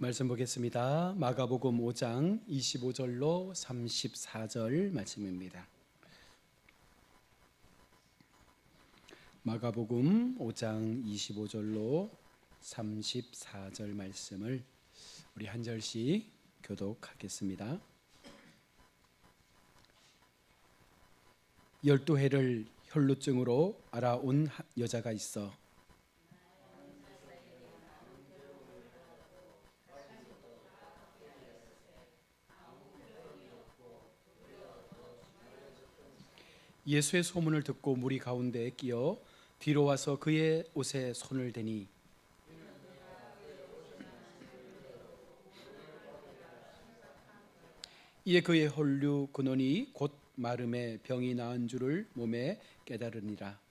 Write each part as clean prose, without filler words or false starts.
말씀 보겠습니다. 마가복음 5장 25절로 34절 말씀입니다. 마가복음 5장 25절로 34절 말씀을 우리 한 절씩 교독하겠습니다. 12해를 혈루증으로 알아온 여자가 있어 예수의 소문을 듣고 무리 가운데에 끼어 뒤로 와서 그의 옷에 손을 대니 이에 그의 혈류 근원이 곧 마름에 병이 나은 줄을 몸에 깨달으니라.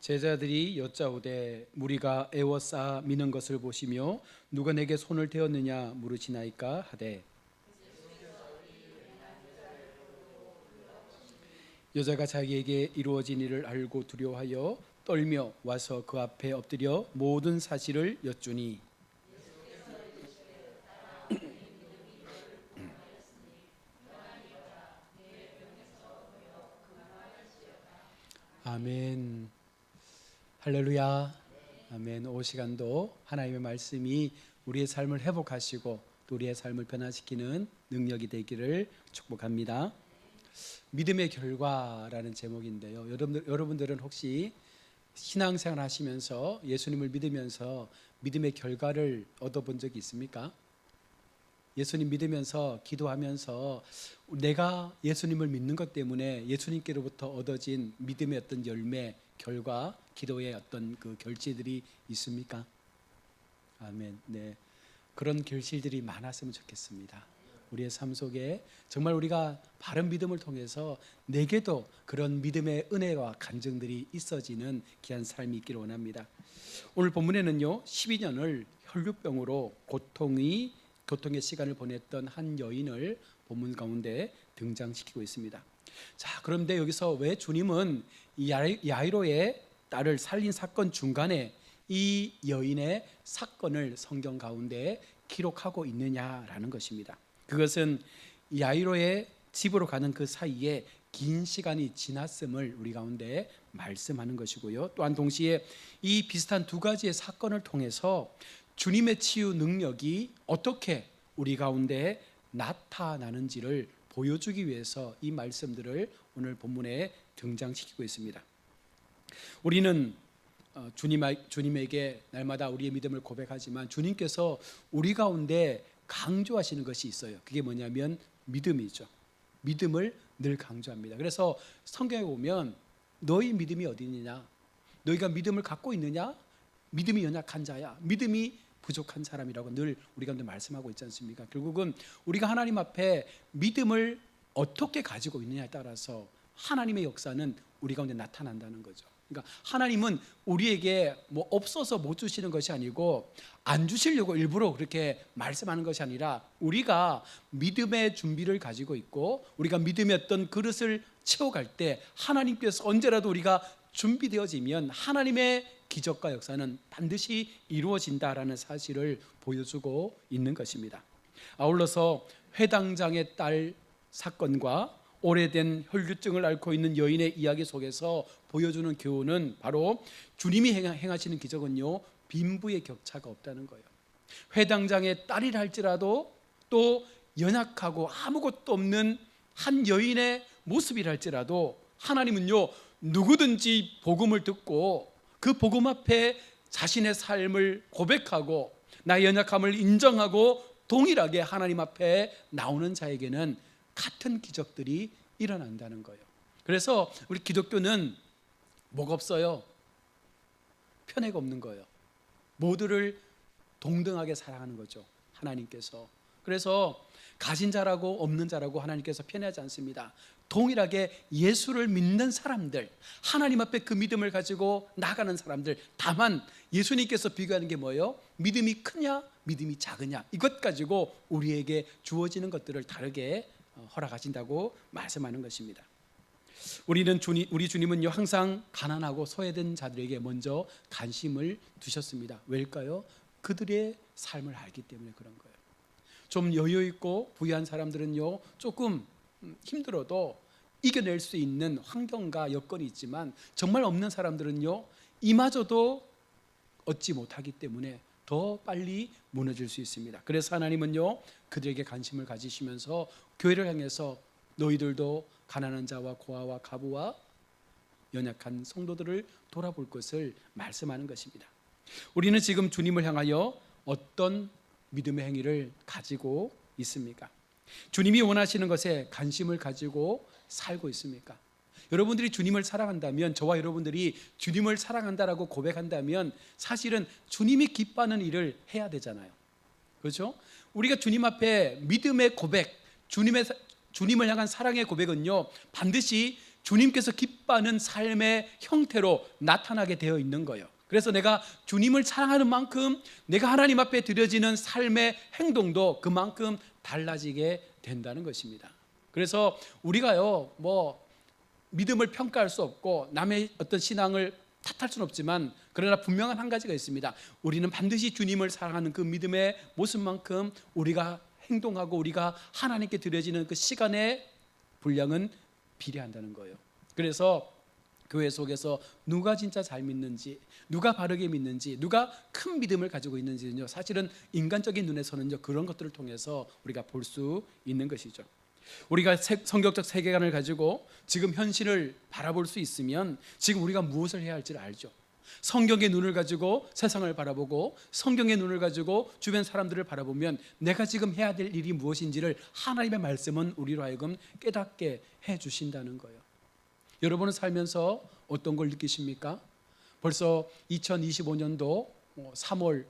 제자들이 여짜오되 무리가 애워싸 미는 것을 보시며 누가 내게 손을 대었느냐 물으시나이까 하되 여자가 자기에게 이루어진 일을 알고 두려워하여 떨며 와서 그 앞에 엎드려 모든 사실을 여쭈니 아멘. 할렐루야. 아멘. 오 시간도 하나님의 말씀이 우리의 삶을 회복하시고 또 우리의 삶을 변화시키는 능력이 되기를 축복합니다. 믿음의 결과라는 제목인데요. 여러분들은 혹시 신앙생활 하시면서 예수님을 믿으면서 믿음의 결과를 얻어본 적이 있습니까? 예수님 믿으면서 기도하면서 내가 예수님을 믿는 것 때문에 예수님께로부터 얻어진 믿음의 어떤 열매, 결과, 기도의 어떤 그 결실들이 있습니까? 아멘. 네, 그런 결실들이 많았으면 좋겠습니다. 우리의 삶 속에 정말 우리가 바른 믿음을 통해서 내게도 그런 믿음의 은혜와 간증들이 있어지는 귀한 삶이 있기를 원합니다. 오늘 본문에는요 12년을 혈류병으로 고통의 시간을 보냈던 한 여인을 본문 가운데 등장시키고 있습니다. 자, 그런데 여기서 왜 주님은 야이로의 딸을 살린 사건 중간에 이 여인의 사건을 성경 가운데 기록하고 있느냐라는 것입니다. 그것은 야이로의 집으로 가는 그 사이에 긴 시간이 지났음을 우리 가운데 말씀하는 것이고요. 또한 동시에 이 비슷한 두 가지의 사건을 통해서 주님의 치유 능력이 어떻게 우리 가운데 나타나는지를 보여주기 위해서 이 말씀들을 오늘 본문에 등장시키고 있습니다. 우리는 주님에게 날마다 우리의 믿음을 고백하지만 주님께서 우리 가운데 강조하시는 것이 있어요. 그게 뭐냐면 믿음이죠. 믿음을 늘 강조합니다. 그래서 성경에 보면 너희 믿음이 어디 있느냐? 너희가 믿음을 갖고 있느냐? 믿음이 연약한 자야. 믿음이 부족한 사람이라고 늘 우리 가운데 말씀하고 있지 않습니까? 결국은 우리가 하나님 앞에 믿음을 어떻게 가지고 있느냐에 따라서 하나님의 역사는 우리 가운데 나타난다는 거죠. 그러니까 하나님은 우리에게 뭐 없어서 못 주시는 것이 아니고 안 주시려고 일부러 그렇게 말씀하는 것이 아니라 우리가 믿음의 준비를 가지고 있고 우리가 믿음의 어떤 그릇을 채워갈 때 하나님께서 언제라도 우리가 준비되어지면 하나님의 기적과 역사는 반드시 이루어진다라는 사실을 보여주고 있는 것입니다. 아울러서 회당장의 딸 사건과 오래된 혈류증을 앓고 있는 여인의 이야기 속에서 보여주는 교훈은 바로 주님이 행하시는 기적은요 빈부의 격차가 없다는 거예요. 회당장의 딸이라 할지라도 또 연약하고 아무것도 없는 한 여인의 모습이라 할지라도 하나님은요 누구든지 복음을 듣고 그 복음 앞에 자신의 삶을 고백하고 나의 연약함을 인정하고 동일하게 하나님 앞에 나오는 자에게는 같은 기적들이 일어난다는 거예요. 그래서 우리 기독교는 뭐가 없어요? 편애가 없는 거예요. 모두를 동등하게 사랑하는 거죠. 하나님께서. 그래서 가진 자라고 없는 자라고 하나님께서 편애하지 않습니다. 동일하게 예수를 믿는 사람들, 하나님 앞에 그 믿음을 가지고 나가는 사람들, 다만 예수님께서 비교하는 게 뭐예요? 믿음이 크냐 믿음이 작으냐, 이것 가지고 우리에게 주어지는 것들을 다르게 허락하신다고 말씀하는 것입니다. 우리 주님은요 항상 가난하고 소외된 자들에게 먼저 관심을 두셨습니다. 왜일까요? 그들의 삶을 알기 때문에 그런 거예요. 좀 여유 있고 부유한 사람들은요 조금 힘들어도 이겨낼 수 있는 환경과 여건이 있지만 정말 없는 사람들은요 이마저도 얻지 못하기 때문에 더 빨리 무너질 수 있습니다. 그래서 하나님은요 그들에게 관심을 가지시면서 교회를 향해서 너희들도 가난한 자와 고아와 과부와 연약한 성도들을 돌아볼 것을 말씀하는 것입니다. 우리는 지금 주님을 향하여 어떤 믿음의 행위를 가지고 있습니까? 주님이 원하시는 것에 관심을 가지고 살고 있습니까? 여러분들이 주님을 사랑한다면, 저와 여러분들이 주님을 사랑한다라고 고백한다면 사실은 주님이 기뻐하는 일을 해야 되잖아요. 그렇죠? 우리가 주님 앞에 믿음의 고백, 주님을 향한 사랑의 고백은요 반드시 주님께서 기뻐하는 삶의 형태로 나타나게 되어 있는 거예요. 그래서 내가 주님을 사랑하는 만큼 내가 하나님 앞에 드려지는 삶의 행동도 그만큼 달라지게 된다는 것입니다. 그래서 우리가요 믿음을 평가할 수 없고 남의 어떤 신앙을 탓할 수는 없지만, 그러나 분명한 한 가지가 있습니다. 우리는 반드시 주님을 사랑하는 그 믿음의 모습만큼 우리가 행동하고 우리가 하나님께 드려지는 그 시간의 분량은 비례한다는 거예요. 그래서 교회 속에서 누가 진짜 잘 믿는지, 누가 바르게 믿는지, 누가 큰 믿음을 가지고 있는지는요 사실은 인간적인 눈에서는요 그런 것들을 통해서 우리가 볼 수 있는 것이죠. 우리가 성경적 세계관을 가지고 지금 현실을 바라볼 수 있으면 지금 우리가 무엇을 해야 할지를 알죠. 성경의 눈을 가지고 세상을 바라보고 성경의 눈을 가지고 주변 사람들을 바라보면 내가 지금 해야 될 일이 무엇인지를 하나님의 말씀은 우리로 하여금 깨닫게 해주신다는 거예요. 여러분은 살면서 어떤 걸 느끼십니까? 벌써 2025년도 3월로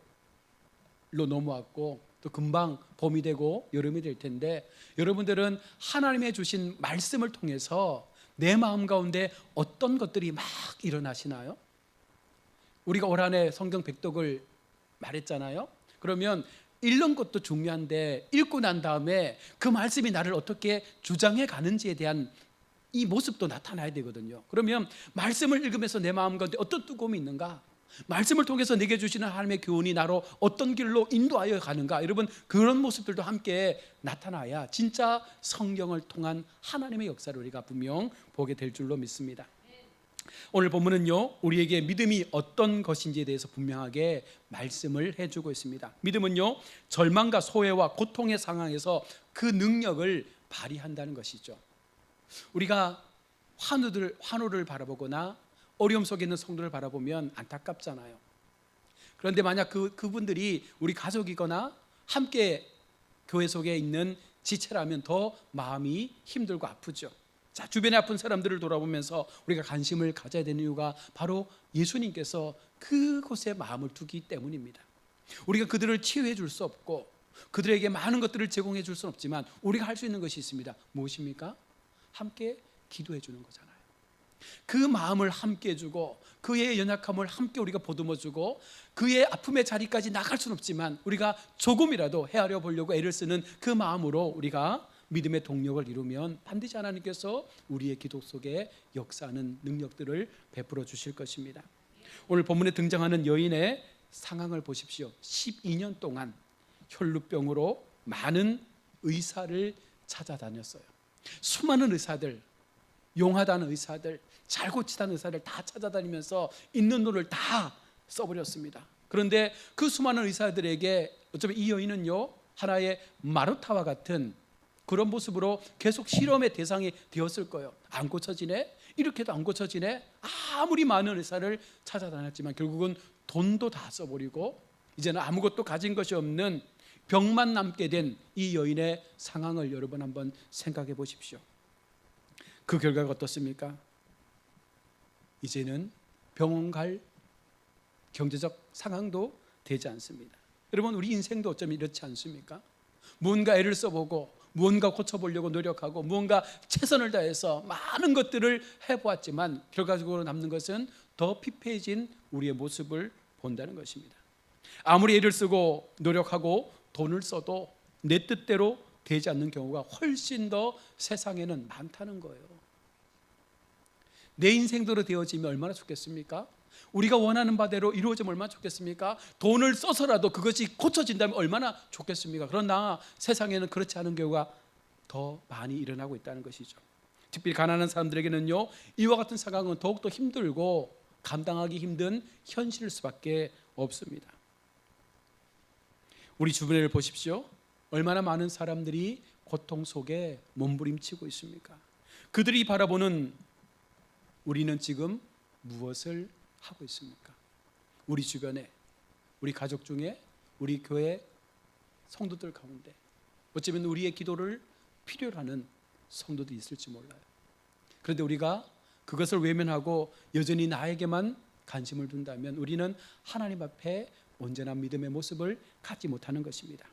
넘어왔고 또 금방 봄이 되고 여름이 될 텐데, 여러분들은 하나님의 주신 말씀을 통해서 내 마음 가운데 어떤 것들이 막 일어나시나요? 우리가 올 한 해 성경 백독을 말했잖아요. 그러면 읽는 것도 중요한데 읽고 난 다음에 그 말씀이 나를 어떻게 주장해 가는지에 대한 이 모습도 나타나야 되거든요. 그러면 말씀을 읽으면서 내 마음 가운데 어떤 뜨거움이 있는가? 말씀을 통해서 내게 주시는 하나님의 교훈이 나로 어떤 길로 인도하여 가는가? 여러분, 그런 모습들도 함께 나타나야 진짜 성경을 통한 하나님의 역사를 우리가 분명 보게 될 줄로 믿습니다. 오늘 본문은요 우리에게 믿음이 어떤 것인지에 대해서 분명하게 말씀을 해주고 있습니다. 믿음은요 절망과 소외와 고통의 상황에서 그 능력을 발휘한다는 것이죠. 우리가 환우를 바라보거나 어려움 속에 있는 성도를 바라보면 안타깝잖아요. 그런데 만약 그분들이 우리 가족이거나 함께 교회 속에 있는 지체라면 더 마음이 힘들고 아프죠. 자, 주변에 아픈 사람들을 돌아보면서 우리가 관심을 가져야 되는 이유가 바로 예수님께서 그곳에 마음을 두기 때문입니다. 우리가 그들을 치유해 줄 수 없고 그들에게 많은 것들을 제공해 줄 수는 없지만 우리가 할 수 있는 것이 있습니다. 무엇입니까? 함께 기도해 주는 거잖아요. 그 마음을 함께 해주고 그의 연약함을 함께 우리가 보듬어주고 그의 아픔의 자리까지 나갈 수는 없지만 우리가 조금이라도 헤아려 보려고 애를 쓰는 그 마음으로 우리가 믿음의 동력을 이루면 반드시 하나님께서 우리의 기도 속에 역사하는 능력들을 베풀어 주실 것입니다. 오늘 본문에 등장하는 여인의 상황을 보십시오. 12년 동안 혈루병으로 많은 의사를 찾아다녔어요. 수많은 의사들, 용하다는 의사들, 잘 고치다는 의사를 다 찾아다니면서 있는 돈을 다 써버렸습니다. 그런데 그 수많은 의사들에게 어쩌면 이 여인은요 하나의 마르타와 같은 그런 모습으로 계속 실험의 대상이 되었을 거예요. 안 고쳐지네? 이렇게도 안 고쳐지네? 아무리 많은 의사를 찾아다녔지만 결국은 돈도 다 써버리고 이제는 아무것도 가진 것이 없는 병만 남게 된 이 여인의 상황을 여러분 한번 생각해 보십시오. 그 결과가 어떻습니까? 이제는 병원 갈 경제적 상황도 되지 않습니다. 여러분, 우리 인생도 어쩌면 이렇지 않습니까? 무언가 애를 써보고 무언가 고쳐보려고 노력하고 무언가 최선을 다해서 많은 것들을 해보았지만 결과적으로 남는 것은 더 피폐해진 우리의 모습을 본다는 것입니다. 아무리 애를 쓰고 노력하고 돈을 써도 내 뜻대로 되지 않는 경우가 훨씬 더 세상에는 많다는 거예요. 내 인생대로 되어지면 얼마나 좋겠습니까? 우리가 원하는 바대로 이루어지면 얼마나 좋겠습니까? 돈을 써서라도 그것이 고쳐진다면 얼마나 좋겠습니까? 그러나 세상에는 그렇지 않은 경우가 더 많이 일어나고 있다는 것이죠. 특별히 가난한 사람들에게는요, 이와 같은 상황은 더욱더 힘들고 감당하기 힘든 현실일 수밖에 없습니다. 우리 주변을 보십시오. 얼마나 많은 사람들이 고통 속에 몸부림치고 있습니까? 그들이 바라보는 우리는 지금 무엇을 하고 있습니까? 우리 주변에, 우리 가족 중에, 우리 교회 성도들 가운데 어쩌면 우리의 기도를 필요로 하는 성도도 있을지 몰라요. 그런데 우리가 그것을 외면하고 여전히 나에게만 관심을 둔다면 우리는 하나님 앞에 온전한 믿음의 모습을 갖지 못하는 것입니다.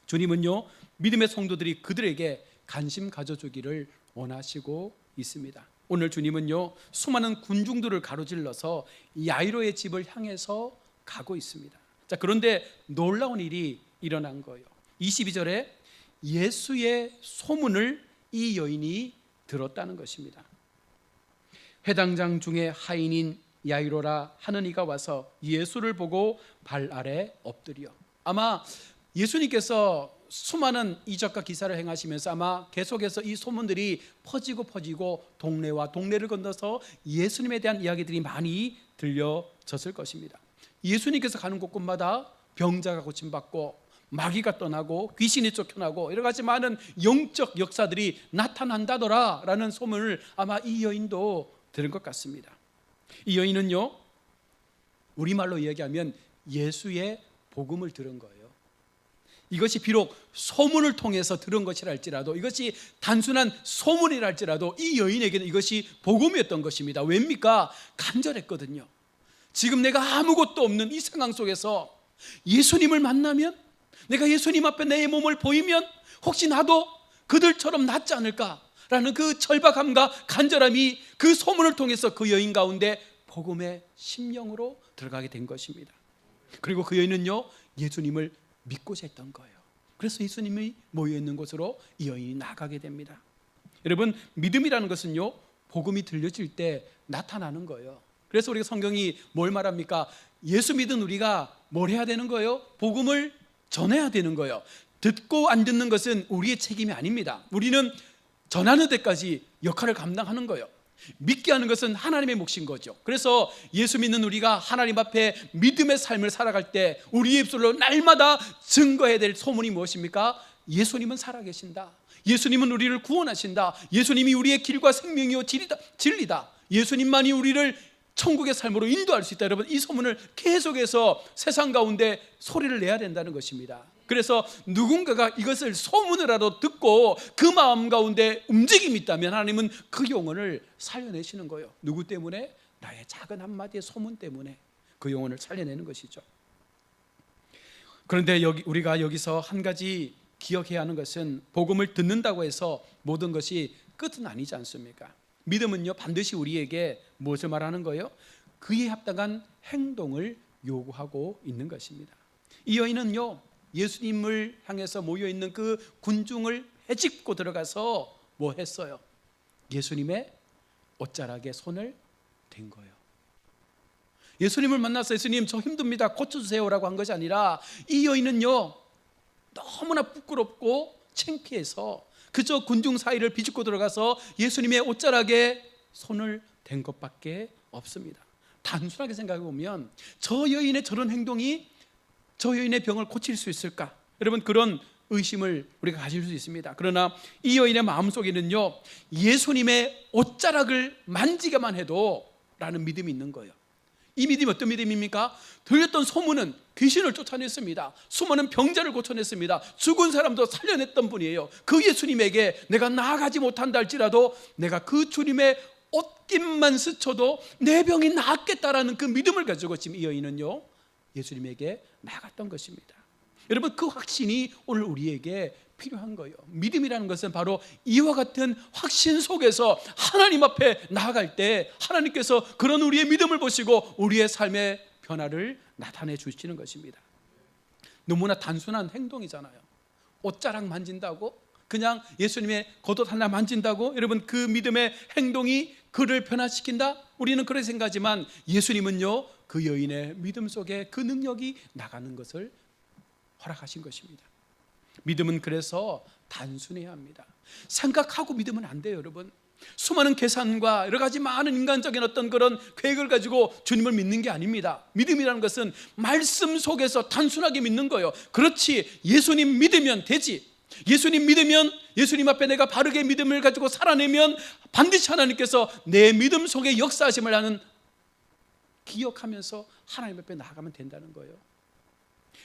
주님은요, 믿음의 성도들이 그들에게 관심 가져주기를 원하시고 있습니다. 오늘 주님은요, 수많은 군중들을 가로질러서 야이로의 집을 향해서 가고 있습니다. 자, 그런데 놀라운 일이 일어난 거예요. 22절에 예수의 소문을 이 여인이 들었다는 것입니다. 회당장 중에 하인인 야이로라 하는 이가 와서 예수를 보고 발 아래 엎드려. 아마 예수님께서 수많은 이적과 기사를 행하시면서 아마 계속해서 이 소문들이 퍼지고 동네와 동네를 건너서 예수님에 대한 이야기들이 많이 들려졌을 것입니다. 예수님께서 가는 곳곳마다 병자가 고침받고 마귀가 떠나고 귀신이 쫓겨나고 여러 가지 많은 영적 역사들이 나타난다더라 라는 소문을 아마 이 여인도 들은 것 같습니다. 이 여인은요, 우리말로 이야기하면 예수의 복음을 들은 거예요. 이것이 비록 소문을 통해서 들은 것이라 할지라도, 이것이 단순한 소문이라 할지라도 이 여인에게는 이것이 복음이었던 것입니다. 왜입니까? 간절했거든요. 지금 내가 아무것도 없는 이 상황 속에서 예수님을 만나면, 내가 예수님 앞에 내 몸을 보이면 혹시 나도 그들처럼 낫지 않을까라는 그 절박함과 간절함이 그 소문을 통해서 그 여인 가운데 복음의 심령으로 들어가게 된 것입니다. 그리고 그 여인은요, 예수님을 믿고자 했던 거예요. 그래서 예수님이 모여있는 곳으로 이 여인이 나가게 됩니다. 여러분, 믿음이라는 것은요, 복음이 들려질 때 나타나는 거예요. 그래서 우리가 성경이 뭘 말합니까? 예수 믿은 우리가 뭘 해야 되는 거예요? 복음을 전해야 되는 거예요. 듣고 안 듣는 것은 우리의 책임이 아닙니다. 우리는 전하는 데까지 역할을 감당하는 거예요. 믿게 하는 것은 하나님의 몫인 거죠. 그래서 예수 믿는 우리가 하나님 앞에 믿음의 삶을 살아갈 때 우리의 입술로 날마다 증거해야 될 소문이 무엇입니까? 예수님은 살아계신다. 예수님은 우리를 구원하신다. 예수님이 우리의 길과 생명이요 진리다. 예수님만이 우리를 천국의 삶으로 인도할 수 있다. 여러분, 이 소문을 계속해서 세상 가운데 소리를 내야 된다는 것입니다. 그래서 누군가가 이것을 소문으로라도 듣고 그 마음 가운데 움직임이 있다면 하나님은 그 영혼을 살려내시는 거예요. 누구 때문에? 나의 작은 한마디의 소문 때문에 그 영혼을 살려내는 것이죠. 그런데 우리가 여기서 한 가지 기억해야 하는 것은 복음을 듣는다고 해서 모든 것이 끝은 아니지 않습니까? 믿음은요, 반드시 우리에게 무엇을 말하는 거예요? 그에 합당한 행동을 요구하고 있는 것입니다. 이 여인은요, 예수님을 향해서 모여있는 그 군중을 헤집고 들어가서 뭐 했어요? 예수님의 옷자락에 손을 댄 거예요. 예수님을 만나서 예수님 저 힘듭니다, 고쳐주세요라고 한 것이 아니라 이 여인은요, 너무나 부끄럽고 창피해서 그저 군중 사이를 비집고 들어가서 예수님의 옷자락에 손을 댄 것밖에 없습니다. 단순하게 생각해 보면 저 여인의 저런 행동이 저 여인의 병을 고칠 수 있을까? 여러분, 그런 의심을 우리가 가질 수 있습니다. 그러나 이 여인의 마음속에는요, 예수님의 옷자락을 만지게만 해도 라는 믿음이 있는 거예요. 이 믿음이 어떤 믿음입니까? 들렸던 소문은 귀신을 쫓아냈습니다. 수많은 병자를 고쳐냈습니다. 죽은 사람도 살려냈던 분이에요. 그 예수님에게 내가 나아가지 못한다 할지라도 내가 그 주님의 옷깃만 스쳐도 내 병이 낫겠다라는 그 믿음을 가지고 지금 이 여인은요, 예수님에게 나갔던 것입니다. 여러분, 그 확신이 오늘 우리에게 필요한 거예요. 믿음이라는 것은 바로 이와 같은 확신 속에서 하나님 앞에 나아갈 때 하나님께서 그런 우리의 믿음을 보시고 우리의 삶의 변화를 나타내 주시는 것입니다. 너무나 단순한 행동이잖아요. 옷자락 만진다고? 그냥 예수님의 겉옷 하나 만진다고? 여러분, 그 믿음의 행동이 그를 변화시킨다? 우리는 그렇게 생각하지만 예수님은요, 그 여인의 믿음 속에 그 능력이 나가는 것을 허락하신 것입니다. 믿음은 그래서 단순해야 합니다. 생각하고 믿으면 안 돼요, 여러분. 수많은 계산과 여러 가지 많은 인간적인 어떤 그런 계획을 가지고 주님을 믿는 게 아닙니다. 믿음이라는 것은 말씀 속에서 단순하게 믿는 거예요. 그렇지, 예수님 믿으면 되지. 예수님 믿으면, 예수님 앞에 내가 바르게 믿음을 가지고 살아내면 반드시 하나님께서 내 믿음 속에 역사하심을 하는, 기억하면서 하나님 앞에 나아가면 된다는 거예요.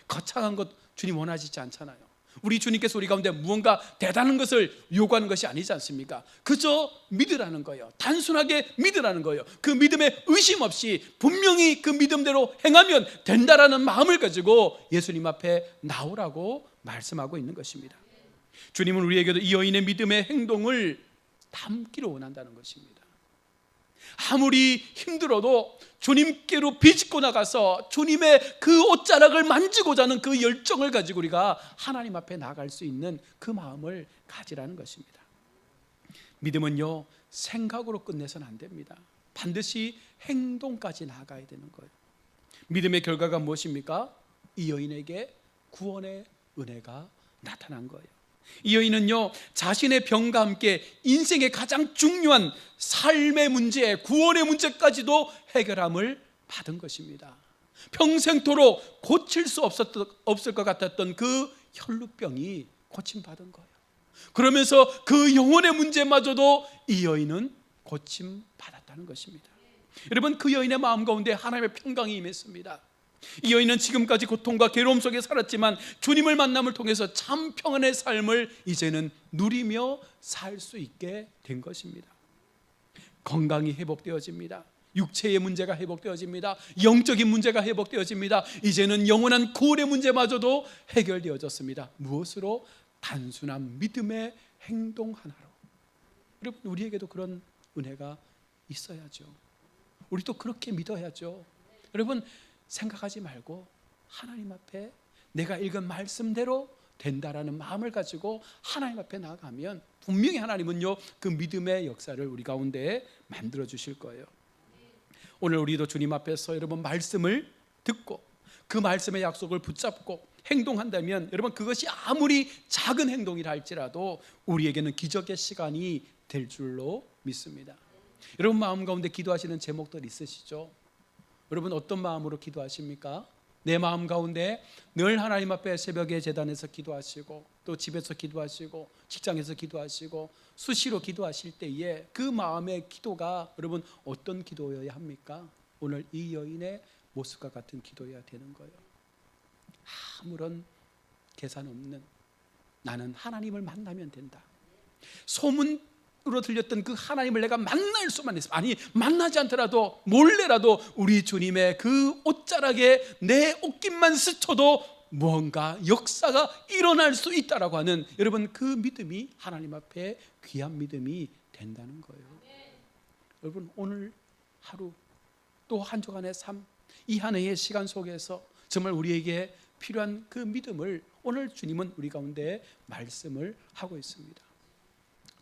거창한 것 주님 원하시지 않잖아요. 우리 주님께서 우리 가운데 무언가 대단한 것을 요구하는 것이 아니지 않습니까? 그저 믿으라는 거예요. 단순하게 믿으라는 거예요. 그 믿음에 의심 없이 분명히 그 믿음대로 행하면 된다라는 마음을 가지고 예수님 앞에 나오라고 말씀하고 있는 것입니다. 주님은 우리에게도 이 여인의 믿음의 행동을 담기를 원한다는 것입니다. 아무리 힘들어도 주님께로 비집고 나가서 주님의 그 옷자락을 만지고자 하는 그 열정을 가지고 우리가 하나님 앞에 나갈 수 있는 그 마음을 가지라는 것입니다. 믿음은요, 생각으로 끝내서는 안 됩니다. 반드시 행동까지 나가야 되는 거예요. 믿음의 결과가 무엇입니까? 이 여인에게 구원의 은혜가 나타난 거예요. 이 여인은요, 자신의 병과 함께 인생의 가장 중요한 삶의 문제, 구원의 문제까지도 해결함을 받은 것입니다. 평생토록 고칠 수 없을 것 같았던 그 혈루병이 고침받은 거예요. 그러면서 그 영혼의 문제마저도 이 여인은 고침받았다는 것입니다. 여러분, 그 여인의 마음 가운데 하나님의 평강이 임했습니다. 이 여인은 지금까지 고통과 괴로움 속에 살았지만 주님을 만남을 통해서 참 평안의 삶을 이제는 누리며 살 수 있게 된 것입니다. 건강이 회복되어집니다. 육체의 문제가 회복되어집니다. 영적인 문제가 회복되어집니다. 이제는 영원한 구원의 문제마저도 해결되어졌습니다. 무엇으로? 단순한 믿음의 행동 하나로. 여러분, 우리에게도 그런 은혜가 있어야죠. 우리도 그렇게 믿어야죠. 여러분, 생각하지 말고 하나님 앞에 내가 읽은 말씀대로 된다라는 마음을 가지고 하나님 앞에 나아가면 분명히 하나님은요, 그 믿음의 역사를 우리 가운데 만들어 주실 거예요. 오늘 우리도 주님 앞에서 여러분 말씀을 듣고 그 말씀의 약속을 붙잡고 행동한다면 여러분, 그것이 아무리 작은 행동이라 할지라도 우리에게는 기적의 시간이 될 줄로 믿습니다. 여러분 마음 가운데 기도하시는 제목들 있으시죠? 여러분 어떤 마음으로 기도하십니까? 내 마음 가운데 늘 하나님 앞에 새벽에 제단에서 기도하시고 또 집에서 기도하시고 직장에서 기도하시고 수시로 기도하실 때에 그 마음의 기도가 여러분 어떤 기도여야 합니까? 오늘 이 여인의 모습과 같은 기도여야 되는 거예요. 아무런 계산 없는, 나는 하나님을 만나면 된다. 소문으로 들렸던 그 하나님을 내가 만날 수만 있으면, 아니 만나지 않더라도 몰래라도 우리 주님의 그 옷자락에 내 옷깃만 스쳐도 무언가 역사가 일어날 수 있다라고 하는 여러분 그 믿음이 하나님 앞에 귀한 믿음이 된다는 거예요. 여러분 오늘 하루 또 한 주간의 삶, 이 한 해의 시간 속에서 정말 우리에게 필요한 그 믿음을 오늘 주님은 우리 가운데 말씀을 하고 있습니다.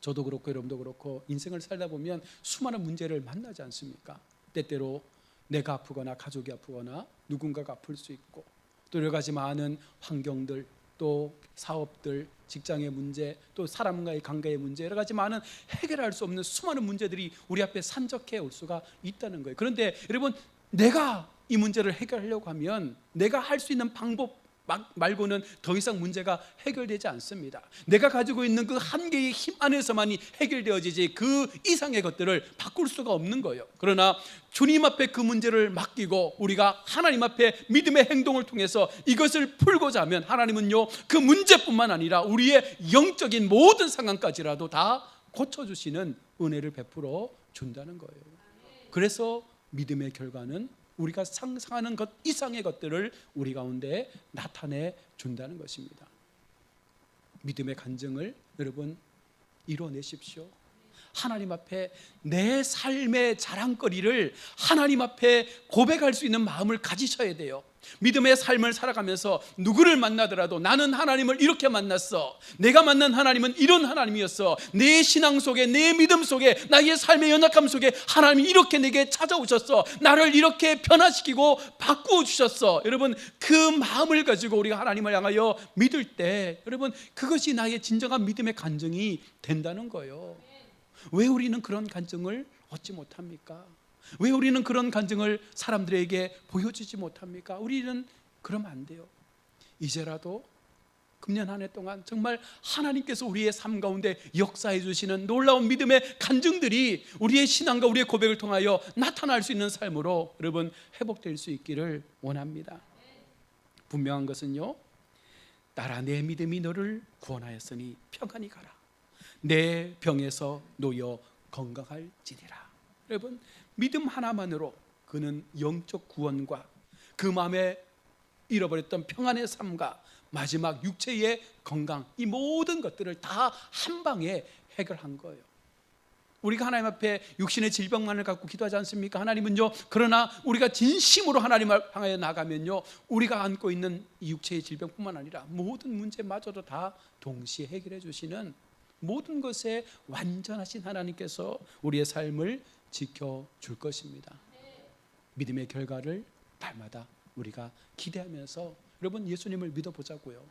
저도 그렇고 여러분도 그렇고 인생을 살다 보면 수많은 문제를 만나지 않습니까? 때때로 내가 아프거나 가족이 아프거나 누군가가 아플 수 있고 또 여러 가지 많은 환경들, 또 사업들, 직장의 문제, 또 사람과의 관계의 문제, 여러 가지 많은 해결할 수 없는 수많은 문제들이 우리 앞에 산적해 올 수가 있다는 거예요. 그런데 여러분 내가 이 문제를 해결하려고 하면 내가 할 수 있는 방법 말고는 더 이상 문제가 해결되지 않습니다. 내가 가지고 있는 그 한계의 힘 안에서만이 해결되어지지 그 이상의 것들을 바꿀 수가 없는 거예요. 그러나 주님 앞에 그 문제를 맡기고 우리가 하나님 앞에 믿음의 행동을 통해서 이것을 풀고자 하면 하나님은요 그 문제뿐만 아니라 우리의 영적인 모든 상황까지라도 다 고쳐주시는 은혜를 베풀어 준다는 거예요. 그래서 믿음의 결과는 우리가 상상하는 것 이상의 것들을 우리 가운데 나타내 준다는 것입니다. 믿음의 간증을 여러분 이뤄내십시오. 하나님 앞에 내 삶의 자랑거리를 하나님 앞에 고백할 수 있는 마음을 가지셔야 돼요. 믿음의 삶을 살아가면서 누구를 만나더라도 나는 하나님을 이렇게 만났어, 내가 만난 하나님은 이런 하나님이었어, 내 신앙 속에, 내 믿음 속에, 나의 삶의 연약함 속에 하나님이 이렇게 내게 찾아오셨어, 나를 이렇게 변화시키고 바꾸어 주셨어. 여러분, 그 마음을 가지고 우리가 하나님을 향하여 믿을 때, 여러분, 그것이 나의 진정한 믿음의 간증이 된다는 거예요. 왜 우리는 그런 간증을 얻지 못합니까? 왜 우리는 그런 간증을 사람들에게 보여주지 못합니까? 우리는 그러면 안 돼요. 이제라도 금년 한 해 동안 정말 하나님께서 우리의 삶 가운데 역사해 주시는 놀라운 믿음의 간증들이 우리의 신앙과 우리의 고백을 통하여 나타날 수 있는 삶으로 여러분 회복될 수 있기를 원합니다. 분명한 것은요, 나라 내 믿음이 너를 구원하였으니 평안히 가라. 내 병에서 놓여 건강할지니라. 여러분, 믿음 하나만으로 그는 영적 구원과 그 마음에 잃어버렸던 평안의 삶과 마지막 육체의 건강, 이 모든 것들을 다 한 방에 해결한 거예요. 우리가 하나님 앞에 육신의 질병만을 갖고 기도하지 않습니까? 하나님은요, 그러나 우리가 진심으로 하나님을 향하여 나가면요, 우리가 안고 있는 이 육체의 질병뿐만 아니라 모든 문제마저도 다 동시에 해결해 주시는, 모든 것에 완전하신 하나님께서 우리의 삶을 지켜줄 것입니다. 믿음의 결과를 날마다 우리가 기대하면서 여러분 예수님을 믿어보자고요.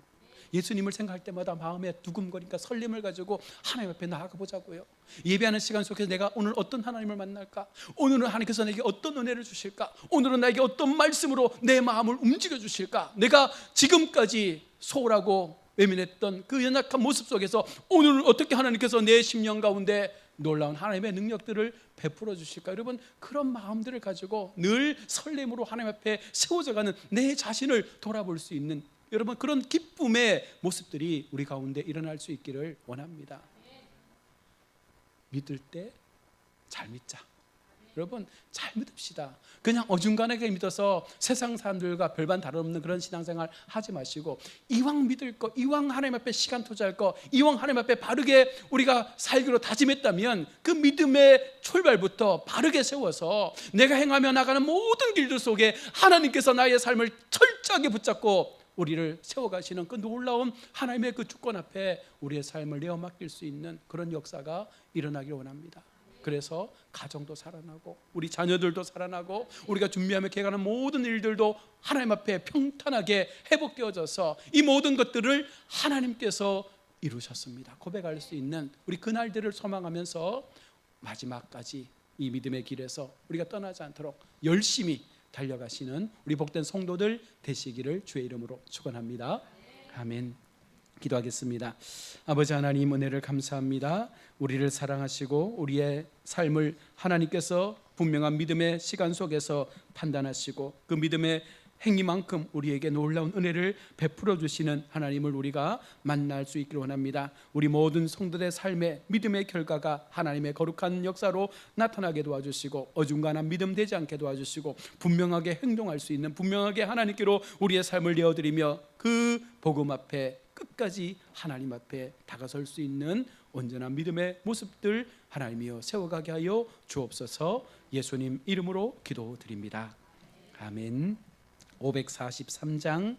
예수님을 생각할 때마다 마음에 두근거리니까 설렘을 가지고 하나님 앞에 나아가보자고요. 예배하는 시간 속에서 내가 오늘 어떤 하나님을 만날까? 오늘은 하나님께서 내게 어떤 은혜를 주실까? 오늘은 나에게 어떤 말씀으로 내 마음을 움직여 주실까? 내가 지금까지 소홀하고 외면했던 그 연약한 모습 속에서 오늘은 어떻게 하나님께서 내 심령 가운데 놀라운 하나님의 능력들을 베풀어 주실까? 여러분, 그런 마음들을 가지고 늘 설렘으로 하나님 앞에 세워져가는 내 자신을 돌아볼 수 있는, 여러분, 그런 기쁨의 모습들이 우리 가운데 일어날 수 있기를 원합니다. 믿을 때 잘 믿자. 여러분, 잘 믿읍시다. 그냥 어중간하게 믿어서 세상 사람들과 별반 다름없는 그런 신앙생활 하지 마시고, 이왕 믿을 거, 이왕 하나님 앞에 시간 투자할 거, 이왕 하나님 앞에 바르게 우리가 살기로 다짐했다면 그 믿음의 출발부터 바르게 세워서 내가 행하며 나가는 모든 길들 속에 하나님께서 나의 삶을 철저하게 붙잡고 우리를 세워가시는 그 놀라운 하나님의 그 주권 앞에 우리의 삶을 내어 맡길 수 있는 그런 역사가 일어나기를 원합니다. 그래서 가정도 살아나고 우리 자녀들도 살아나고 우리가 준비하며 계획하는 모든 일들도 하나님 앞에 평탄하게 회복되어져서 이 모든 것들을 하나님께서 이루셨습니다 고백할 수 있는 우리 그날들을 소망하면서 마지막까지 이 믿음의 길에서 우리가 떠나지 않도록 열심히 달려가시는 우리 복된 성도들 되시기를 주의 이름으로 축원합니다. 아멘. 기도하겠습니다. 아버지 하나님, 은혜를 감사합니다. 우리를 사랑하시고 우리의 삶을 하나님께서 분명한 믿음의 시간 속에서 판단하시고 그 믿음의 행위만큼 우리에게 놀라운 은혜를 베풀어 주시는 하나님을 우리가 만날 수 있기를 원합니다. 우리 모든 성도들의 삶의 믿음의 결과가 하나님의 거룩한 역사로 나타나게 도와주시고 어중간한 믿음 되지 않게 도와주시고 분명하게 행동할 수 있는, 분명하게 하나님께로 우리의 삶을 내어드리며 그 복음 앞에 끝까지 하나님 앞에 다가설 수 있는 온전한 믿음의 모습들 하나님이여 세워가게 하여 주옵소서. 예수님 이름으로 기도드립니다. 아멘. 543장